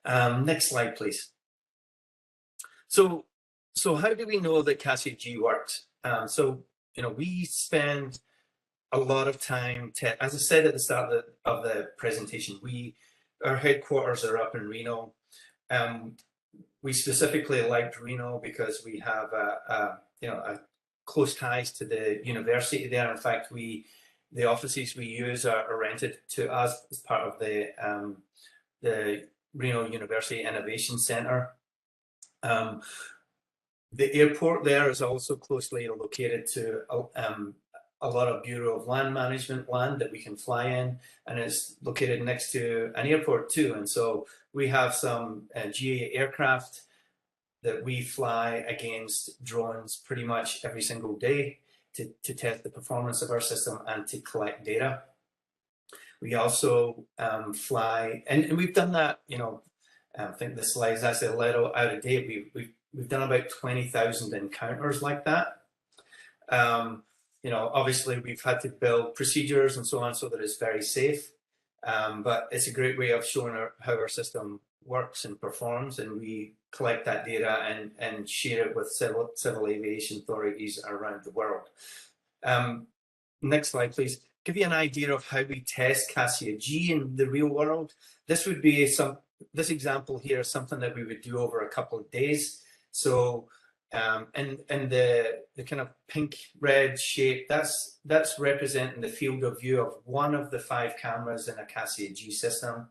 Next slide, please. So how do we know that Cassia G works? So, you know, we spend a lot of time, as I said at the start of the presentation, our headquarters are up in Reno. We specifically liked Reno because we have you know, a close ties to the university there. In fact, the offices we use are rented to us as part of the Reno University Innovation Center. The airport there is also closely located to a lot of Bureau of Land Management land that we can fly in, and it's located next to an airport too. And so we have some GA aircraft that we fly against drones pretty much every single day to test the performance of our system and to collect data. We also fly, and we've done that, you know, I think the slide is actually a little out of date. We've done about 20,000 encounters like that. You know, obviously we've had to build procedures and so on so that it's very safe, but it's a great way of showing how our system works and performs, and we collect that data and share it with civil aviation authorities around the world. Next slide, please. Give you an idea of how we test Cassia G in the real world. This would be this example here is something that we would do over a couple of days. So and the kind of pink red shape, that's representing the field of view of one of the 5 cameras in a Cassia G system.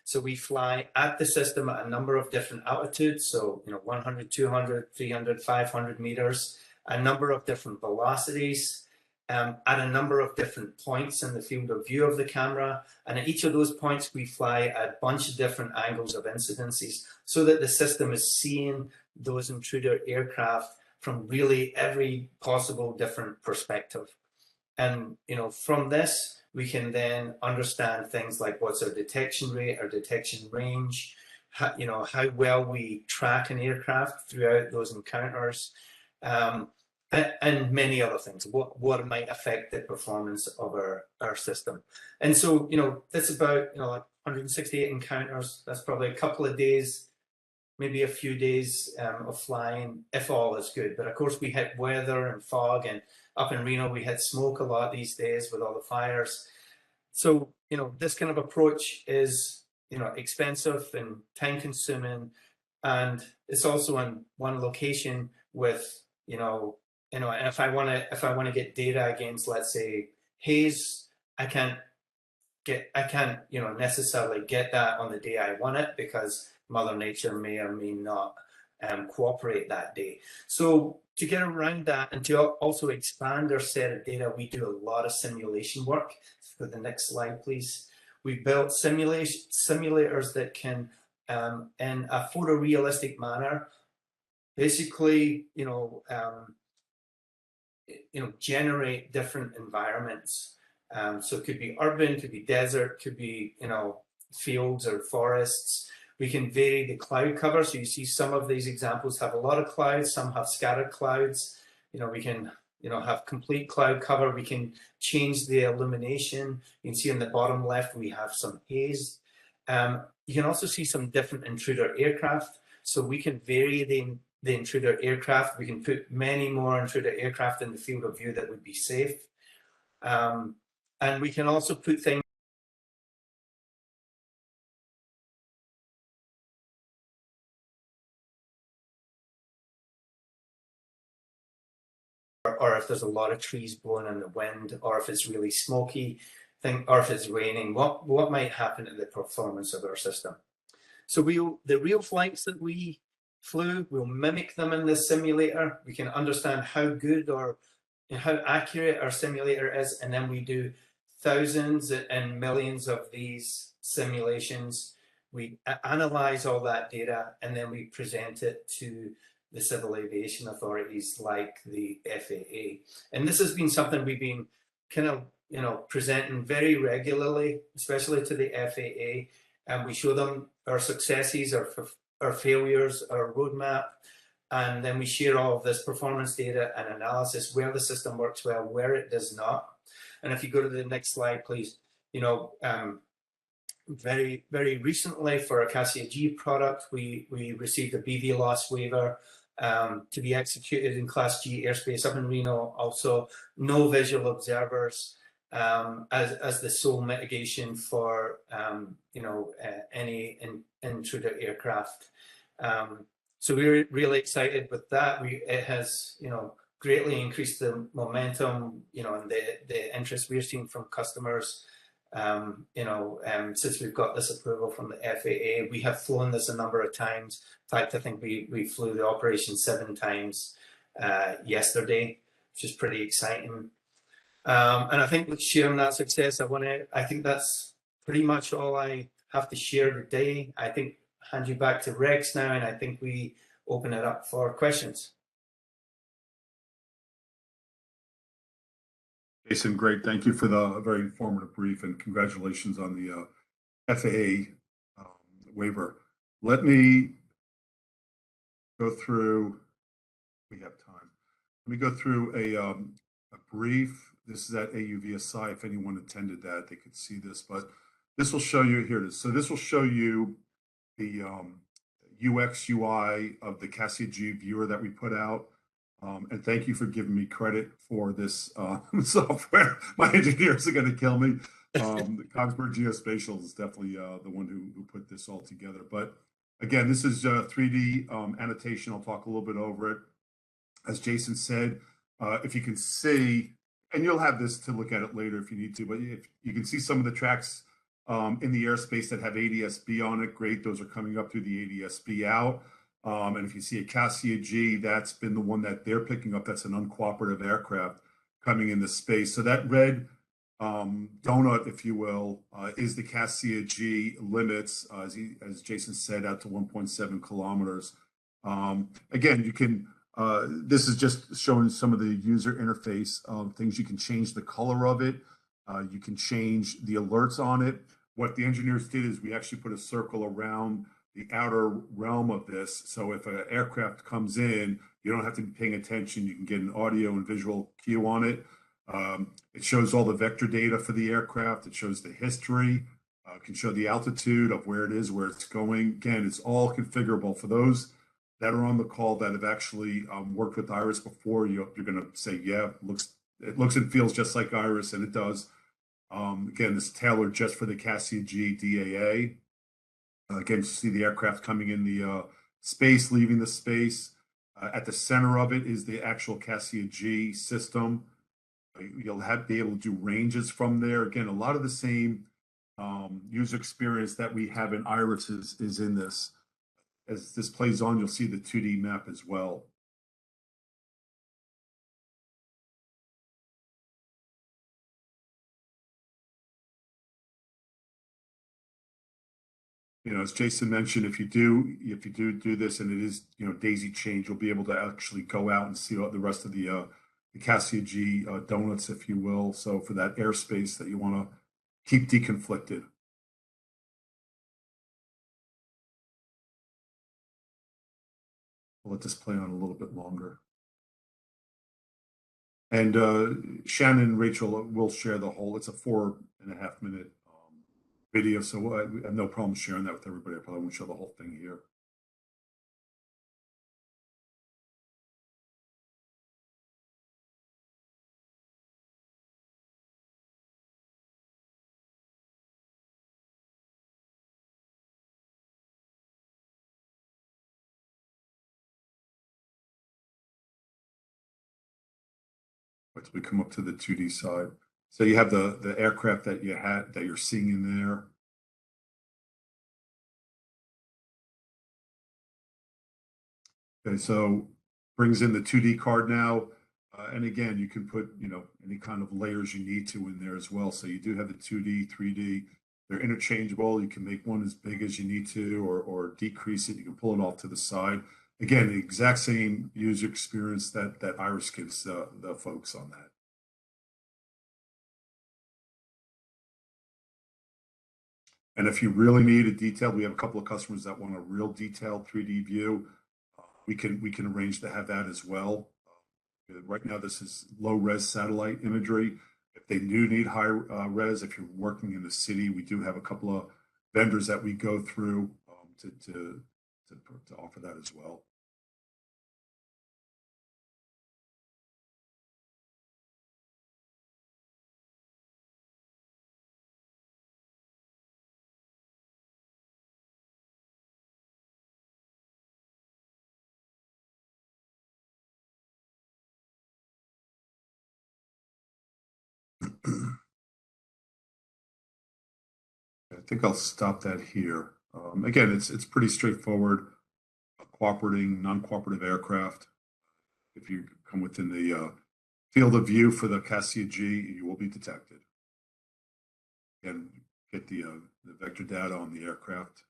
So we fly at the system at a number of different altitudes, so you know, 100, 200, 300, 500 meters, a number of different velocities, at a number of different points in the field of view of the camera, and at each of those points we fly at a bunch of different angles of incidences so that the system is seeing those intruder aircraft from really every possible different perspective. And you know, from this we can then understand things like what's our detection rate, our detection range, you know, how well we track an aircraft throughout those encounters, and many other things, what might affect the performance of our system. And so, you know, that's about, you know, like 168 encounters. That's probably a couple of days maybe a few days of flying, if all is good. But of course, we hit weather and fog, and up in Reno, we hit smoke a lot these days with all the fires. So, this kind of approach is, expensive and time consuming. And it's also in one location with, and if I want to get data against, let's say, haze, I can't necessarily get that on the day I want it, because Mother Nature may or may not cooperate that day. So to get around that and to also expand our set of data, we do a lot of simulation work. For the next slide, please. We've built simulators that can, in a photorealistic manner, basically, generate different environments. So it could be urban, could be desert, could be, fields or forests. We can vary the cloud cover. So you see some of these examples have a lot of clouds, some have scattered clouds. We can, have complete cloud cover. We can change the illumination. You can see on the bottom left, we have some haze. You can also see some different intruder aircraft. So we can vary the intruder aircraft. We can put many more intruder aircraft in the field of view that would be safe. And we can also put things or if there's a lot of trees blowing in the wind, or if it's really smoky, or if it's raining, what might happen to the performance of our system. So the real flights that we flew, we'll mimic them in this simulator. We can understand how good or how accurate our simulator is, and then we do thousands and millions of these simulations. We analyze all that data, and then we present it to the civil aviation authorities like the FAA. And this has been something we've been kind of, presenting very regularly, especially to the FAA. And we show them our successes, our failures, our roadmap, and then we share all of this performance data and analysis, where the system works well, where it does not. And if you go to the next slide, please, very, very recently for a Cassia G product, we received a BVLOS waiver to be executed in Class G airspace up in Reno. Also, no visual observers as the sole mitigation for any intruder aircraft. So we're really excited with that. It has greatly increased the momentum, and the interest we're seeing from customers. Since we've got this approval from the FAA, we have flown this a number of times. In fact, I think we flew the operation 7 times yesterday, which is pretty exciting. And I think with sharing that success, I think that's pretty much all I have to share today. I think hand you back to Rex now, and I think we open it up for questions. Jason, great. Thank you for the very informative brief, and congratulations on the FAA waiver. Let me go through, we have time. Let me go through a brief. This is at AUVSI. If anyone attended that, they could see this, but this will show you, here it is. So this will show you the UX UI of the Cassia G viewer that we put out. And thank you for giving me credit for this software. My engineers are going to kill me. Kongsberg Geospatial is definitely the one who put this all together. But again, this is 3D annotation. I'll talk a little bit over it. As Jason said, if you can see, and you'll have this to look at it later if you need to, but if you can see some of the tracks in the airspace that have ADS-B on it, great. Those are coming up through the ADS-B out. And if you see a Cassia G, that's been the one that they're picking up. That's an uncooperative aircraft coming into space. So that red donut, if you will, is the Cassia G limits, as Jason said, out to 1.7 kilometers. Again, you can, this is just showing some of the user interface things. You can change the color of it. You can change the alerts on it. What the engineers did is we actually put a circle around the outer realm of this. So if an aircraft comes in, you don't have to be paying attention. You can get an audio and visual cue on it. It shows all the vector data for the aircraft. It shows the history. Can show the altitude of where it is, where it's going. Again, it's all configurable. For those that are on the call that have actually worked with Iris before, you're going to say, yeah, it looks and feels just like Iris, and it does. Again, it's tailored just for the Cassia G DAA. Again, you see the aircraft coming in the space, leaving the space. At the center of it is the actual Cassia G system. You'll be able to do ranges from there. Again, a lot of the same user experience that we have in Iris is in this. As this plays on, you'll see the 2D map as well. As Jason mentioned, if you do this and it is, daisy chained, you'll be able to actually go out and see the rest of the Cassia G donuts, if you will. So for that airspace that you want to keep deconflicted. We'll let this play on a little bit longer. And Shannon and Rachel will share the whole, it's a 4.5 minute video, so I have no problem sharing that with everybody. I probably won't show the whole thing here. As we come up to the 2D side. So you have the aircraft that you're seeing in there. Okay, so brings in the 2D card now. And again, you can put, any kind of layers you need to in there as well. So you do have the 2D, 3D. They're interchangeable. You can make one as big as you need to, or decrease it. You can pull it off to the side. Again, the exact same user experience that Iris gives the folks on that. And if you really need a detailed, we have a couple of customers that want a real detailed 3D view. We can arrange to have that as well. Right now, this is low res satellite imagery. If they do need high res, if you're working in the city, we do have a couple of vendors that we go through to offer that as well. I think I'll stop that here. Again, it's pretty straightforward. Cooperating, non-cooperative aircraft. If you come within the field of view for the Cassia G, you will be detected. And get the vector data on the aircraft.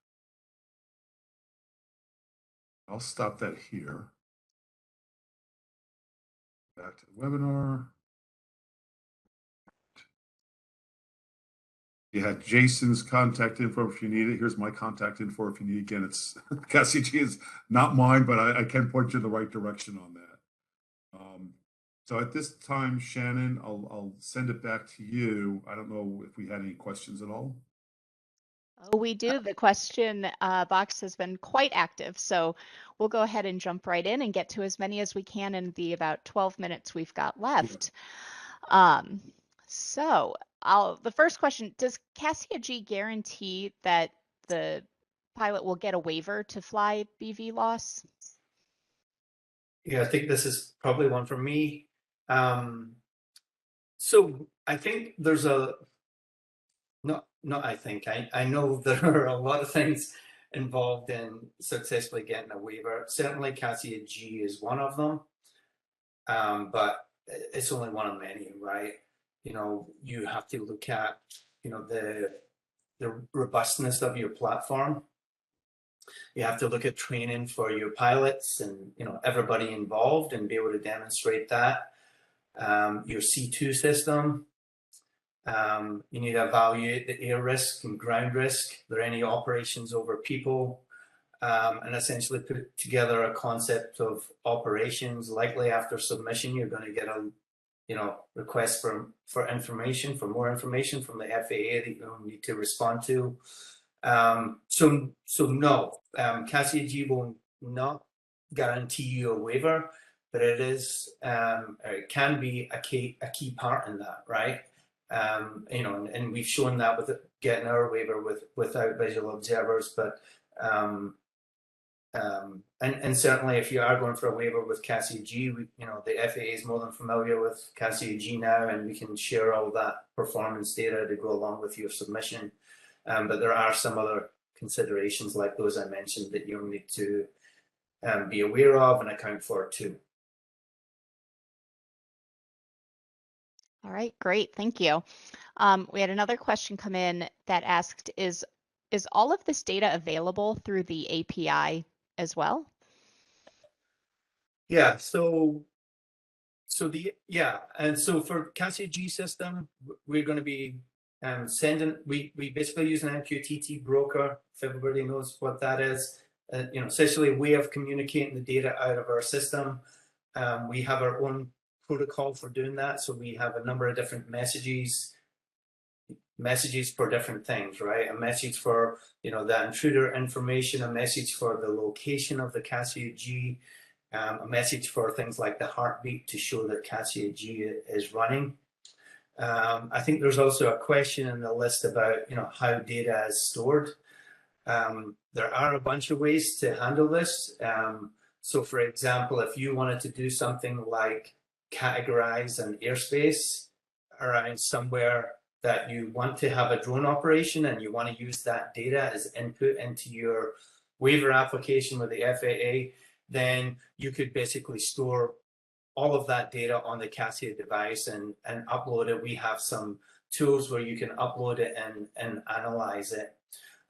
I'll stop that here. Back to the webinar. You had Jason's contact info if you need it. Here's my contact info if you need. Again, it's Cassia G is not mine, but I can point you in the right direction on that. So at this time, Shannon, I'll send it back to you. I don't know if we had any questions at all. Oh, we do. The question box has been quite active, so we'll go ahead and jump right in and get to as many as we can in the about 12 minutes we've got left. So the first question, does Cassia G guarantee that the pilot will get a waiver to fly BVLOS? Yeah, I think this is probably one for me. So I think there's I know there are a lot of things involved in successfully getting a waiver. Certainly Cassia G is one of them, but it's only one of many, right? You have to look at, the robustness of your platform. You have to look at training for your pilots and, everybody involved and be able to demonstrate that. Your C2 system, you need to evaluate the air risk and ground risk. Are there any operations over people? And essentially put together a concept of operations. Likely after submission, you're going to get requests for information, for more information from the FAA that you'll need to respond to. So no, Cassia G will not guarantee you a waiver, but it is, it can be a key part in that, right? And we've shown that with getting our waiver without visual observers, but and certainly if you are going for a waiver with Cassia G, the FAA is more than familiar with Cassia G now, and we can share all that performance data to go along with your submission. But there are some other considerations like those I mentioned that you'll need to be aware of and account for too. All right, great, thank you. We had another question come in that asked, is all of this data available through the API as well? Yeah, so for Cassia G system, we're going to be we basically use an MQTT broker, if everybody knows what that is. Essentially a way of communicating the data out of our system. We have our own protocol for doing that, so we have a number of different messages for different things, right? A message for the intruder information, a message for the location of the Cassia G, a message for things like the heartbeat to show that Cassia G is running. I think there's also a question in the list about how data is stored. There are a bunch of ways to handle this. So for example, if you wanted to do something like categorize an airspace around somewhere that you want to have a drone operation and you want to use that data as input into your waiver application with the FAA, then you could basically store all of that data on the Cassia device and upload it. We have some tools where you can upload it and analyze it.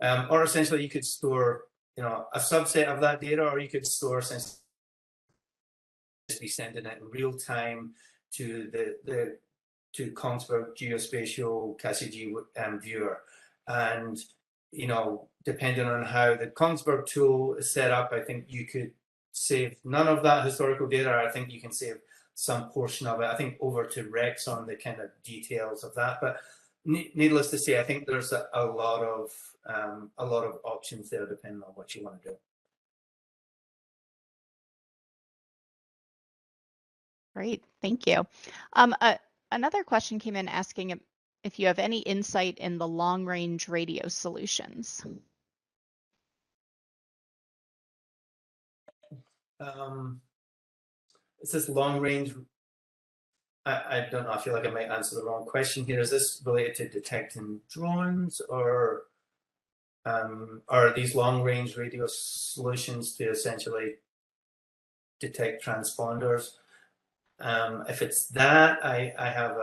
Or essentially you could store a subset of that data, or you could store essentially just be sending it in real time to to Kongsberg Geospatial Cassia G viewer. And depending on how the Kongsberg tool is set up, I think you could save none of that historical data. I think you can save some portion of it. I think over to Rex on the kind of details of that. But needless to say, I think there's a lot of options there depending on what you want to do. Great, thank you. Another question came in asking if you have any insight in the long-range radio solutions. It says long-range. I don't know. I feel like I might answer the wrong question here. Is this related to detecting drones, or are these long-range radio solutions to essentially detect transponders? If it's that, I have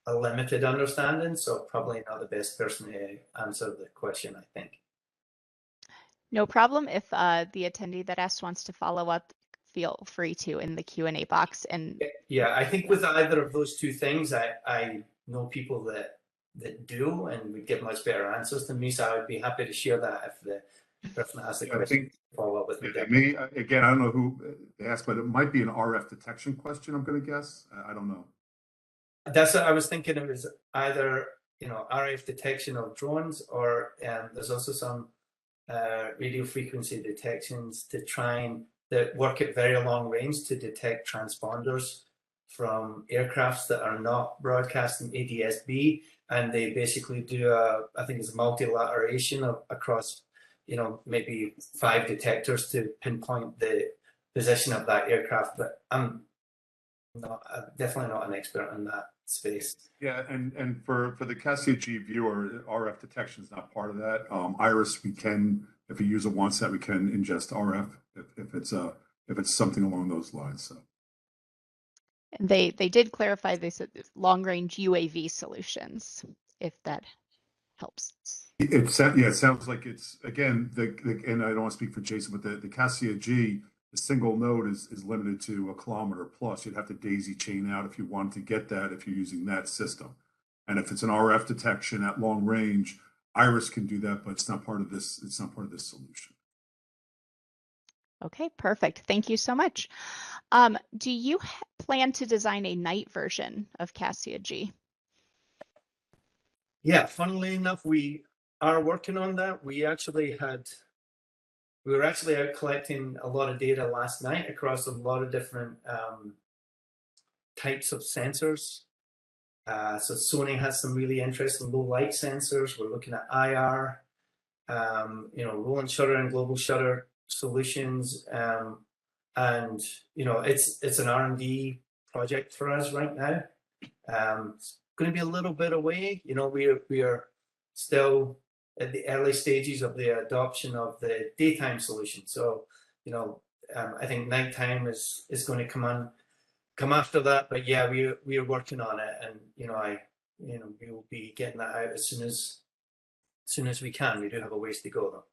a limited understanding, so probably not the best person to answer the question, I think. No problem. If the attendee that asked wants to follow up, feel free to in the Q&A box. And yeah, I think with either of those two things, I know people that do and would give much better answers than me, so I would be happy to share that if the person has the question. Follow up with me. Me again, I don't know who asked, but it might be an RF detection question, I'm going to guess. I don't know. That's what I was thinking. It was either RF detection of drones, or there's also some radio frequency detections to try and work at very long range to detect transponders from aircrafts that are not broadcasting ADS-B, and they basically do I think it's a multilateration across maybe 5 detectors to pinpoint the position of that aircraft. But I'm definitely not an expert in that space. Yeah, and for the Cassia G viewer, RF detection is not part of that. Iris, we can, if you use a OneSat, we can ingest RF if it's something along those lines. So they did clarify. They said long range UAV solutions, if that helps. It sounds like it's, again, and I don't want to speak for Jason, but the Cassia G, the single node is limited to 1 kilometer plus. You'd have to daisy chain out if you want to get that, if you're using that system. And if it's an RF detection at long range, Iris can do that, but it's not part of this. It's not part of this solution. Okay, perfect. Thank you so much. Do you plan to design a night version of Cassia G? Yeah, funnily enough, we are working on that. We were actually out collecting a lot of data last night across a lot of different types of sensors. So Sony has some really interesting low light sensors. We're looking at IR, rolling shutter and global shutter solutions. And it's an R&D project for us right now. It's going to be a little bit away. We are still at the early stages of the adoption of the daytime solution. So, I think nighttime is going to come after that. But yeah, we are working on it, and we will be getting that out as soon as we can. We do have a ways to go though.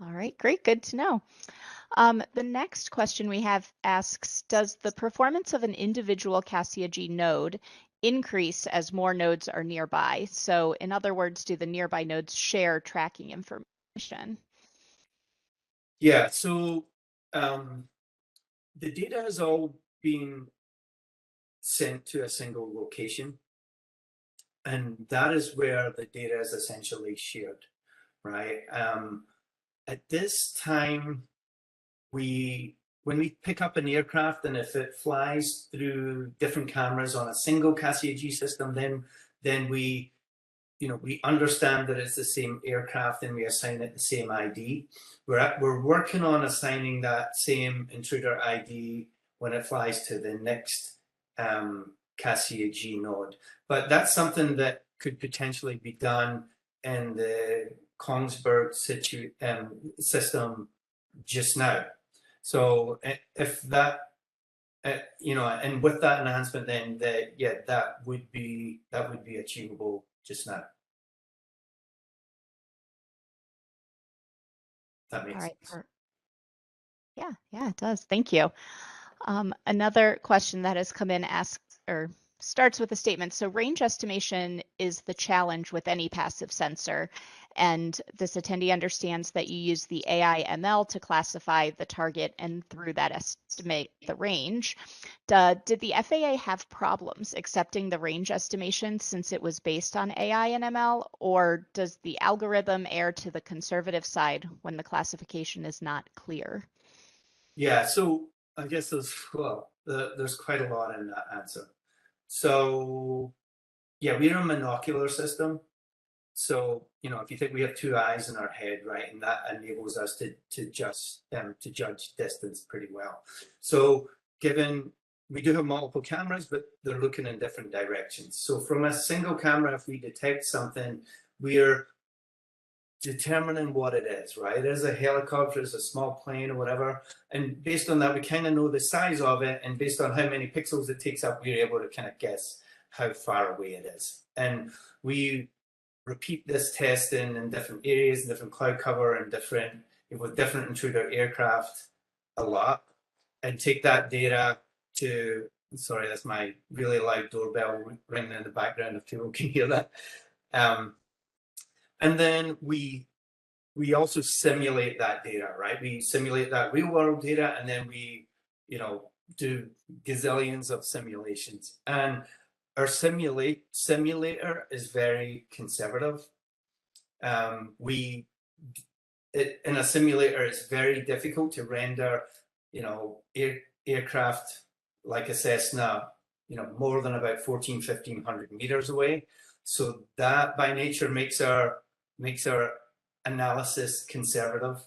All right, great, good to know. The next question we have asks, does the performance of an individual Cassia G node increase as more nodes are nearby? So in other words, do the nearby nodes share tracking information? Yeah, so the data is all being sent to a single location, and that is where the data is essentially shared, right? At this time, when we pick up an aircraft, and if it flies through different cameras on a single Cassia G system, then we understand that it's the same aircraft and we assign it the same ID. We're working on assigning that same intruder ID when it flies to the next Cassia G node. But that's something that could potentially be done in the Kongsberg system just now. So if that, and with that enhancement, then that would be achievable just now. That makes sense. Yeah, it does. Thank you. Another question that has come in starts with a statement. So range estimation is the challenge with any passive sensor. And this attendee understands that you use the AI ML to classify the target and through that estimate the range. Did the FAA have problems accepting the range estimation since it was based on AI and ML, or does the algorithm err to the conservative side when the classification is not clear? Yeah, so I guess there's quite a lot in that answer. So yeah, we're a monocular system. So, if you think we have two eyes in our head, right, and that enables us to judge distance pretty well. So given we do have multiple cameras, but they're looking in different directions. So from a single camera, if we detect something, we're determining what it is, right? Is it a helicopter, is it a small plane or whatever? And based on that, we kind of know the size of it, and based on how many pixels it takes up, we're able to kind of guess how far away it is. And we repeat this testing in different areas, different cloud cover, and with different intruder aircraft a lot, and take that data to, sorry, that's my really loud doorbell ringing in the background if people can hear that. And then we also simulate that data, right? We simulate that real world data, and then we, do gazillions of simulations. And our simulator is very conservative. In a simulator, it's very difficult to render, aircraft like a Cessna, more than about 1,500 meters away. So that by nature makes our analysis conservative.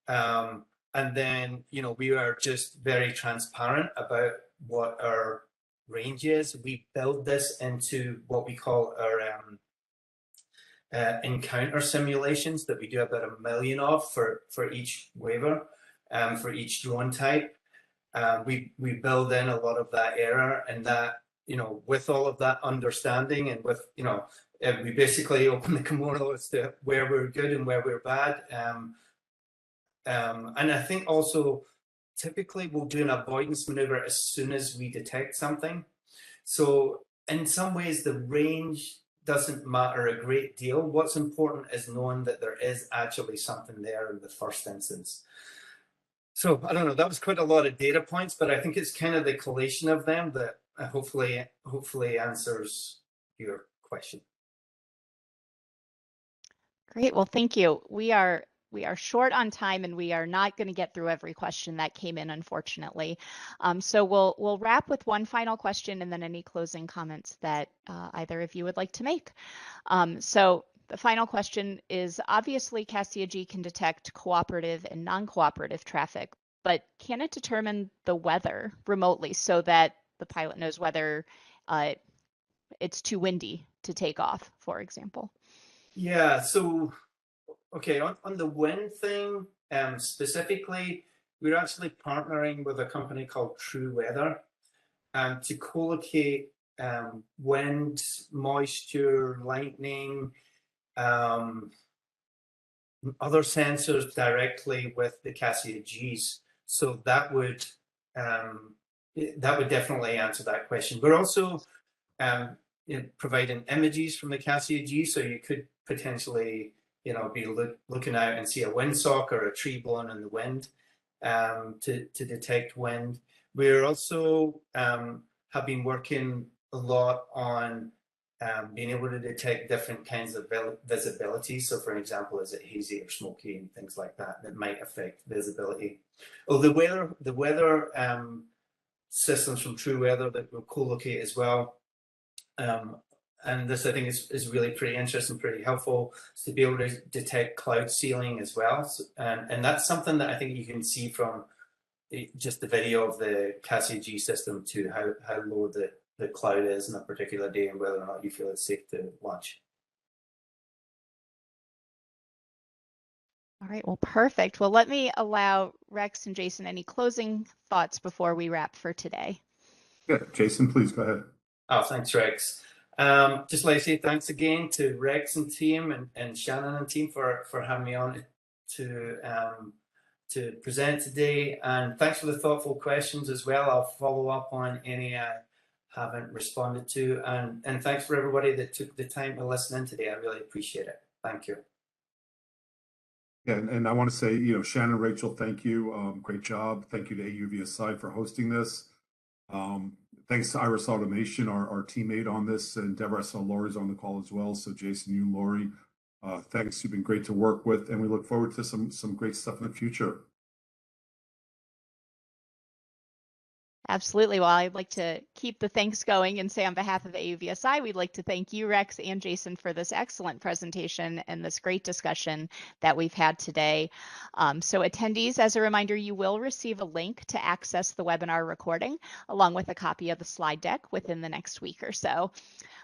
And then, we are just very transparent about what our range is. We build this into what we call our encounter simulations that we do about 1 million of for each waiver, for each drone type. We build in a lot of that error, and that, with all of that understanding, and with, we basically open the kimono as to where we're good and where we're bad. And I think also typically we'll do an avoidance maneuver as soon as we detect something. So in some ways, the range doesn't matter a great deal. What's important is knowing that there is actually something there in the first instance. So I don't know, that was quite a lot of data points, but I think it's kind of the collation of them that hopefully answers your question. Great. Well, thank you. We are short on time, and we are not going to get through every question that came in, unfortunately. So we'll wrap with one final question, and then any closing comments that either of you would like to make. So the final question is, obviously Cassia G can detect cooperative and non-cooperative traffic, but can it determine the weather remotely so that the pilot knows whether it's too windy to take off, for example? Yeah, so okay, on the wind thing, specifically, we're actually partnering with a company called True Weather to collocate wind, moisture, lightning, other sensors directly with the Cassia Gs. So that would definitely answer that question. We're also providing images from the Cassia G, so you could potentially, be looking out and see a windsock or a tree blowing in the wind to detect wind. We're also have been working a lot on being able to detect different kinds of visibility. So, for example, is it hazy or smoky and things like that that might affect visibility. Oh, the weather systems from True Weather that we'll co-locate as well. And this, I think, is really pretty interesting, pretty helpful to be able to detect cloud ceiling as well. So, and that's something that I think you can see from just the video of the Cassia G system to how low the cloud is on a particular day and whether or not you feel it's safe to launch. All right, well, perfect. Well, let me allow Rex and Jason any closing thoughts before we wrap for today. Yeah, Jason, please go ahead. Oh, thanks, Rex. Just like to say thanks again to Rex and team and Shannon and team for having me on to present today. And thanks for the thoughtful questions as well. I'll follow up on any I haven't responded to. And thanks for everybody that took the time to listen in today. I really appreciate it. Thank you. Yeah, and I want to say, Shannon, Rachel, thank you. Great job. Thank you to AUVSI for hosting this. Thanks to Iris Automation, our teammate on this, and Deborah. I saw Lori's on the call as well. So Jason, you, Lori, thanks. You've been great to work with, and we look forward to some great stuff in the future. Absolutely. Well, I'd like to keep the thanks going and say on behalf of AUVSI, we'd like to thank you, Rex and Jason, for this excellent presentation and this great discussion that we've had today. So attendees, as a reminder, you will receive a link to access the webinar recording along with a copy of the slide deck within the next week or so.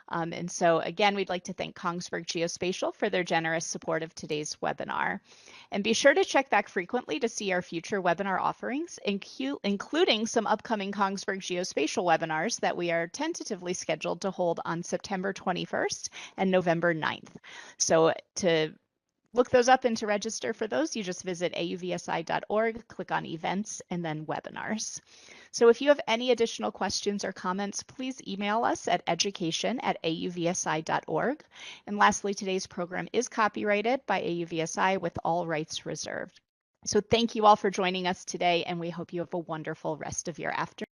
And so again, we'd like to thank Kongsberg Geospatial for their generous support of today's webinar. And be sure to check back frequently to see our future webinar offerings, including some upcoming Kongsberg Geospatial webinars that we are tentatively scheduled to hold on September 21st and November 9th. So to look those up and to register for those, you just visit auvsi.org, click on events, and then webinars. So if you have any additional questions or comments, please email us at education@auvsi.org. And lastly, today's program is copyrighted by AUVSI with all rights reserved. So thank you all for joining us today, and we hope you have a wonderful rest of your afternoon.